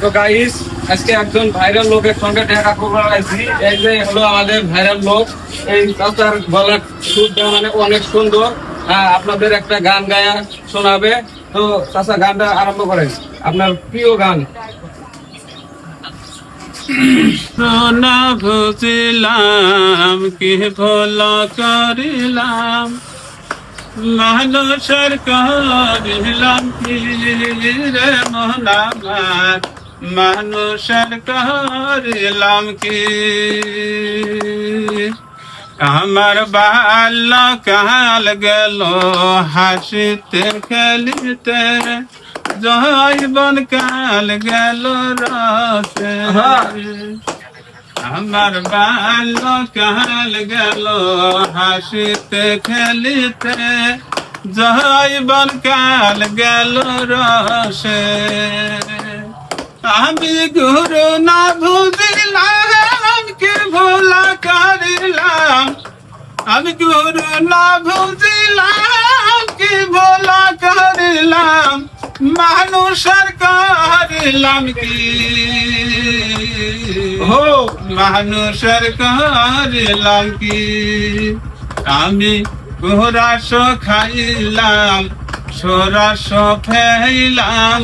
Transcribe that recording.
তো গাইস, আজকে একজন ভাইরাল লোকের সঙ্গে দেখা করবো আছি। এই যে হলো আমাদের ভাইরাল লোক। এই চাচার গলার সুরটা মানে অনেক সুন্দর। হ্যাঁ, আপনাদের একটা গান গায়া শোনাবে। তো চাচা, গানটা আরম্ভ করেন, আপনার প্রিয় গান। সোনা বুঝিলাম কি ভুল করিলাম, মানুষের করিলাম কি রে মন আমার, মানুষের করিলাম কি। আমার বাল্যকাল গেল হাসিতে খেলিতে, জৈবন কাল গেল রসে। আমার বাল্যকাল গেল হাসিতে খেলিতে, জৈবন কাল গেল রসে। আমি গুরু না বুঝিলাম কি ভোলা করিলাম, আমি গুরু না বুঝিলাম কি ভোলা করিলাম, মানুষের করিলাম কি। হো মানুষের করিলাম কি। আমি ঘোরাস খাইলাম, সরাস ফেইলাম।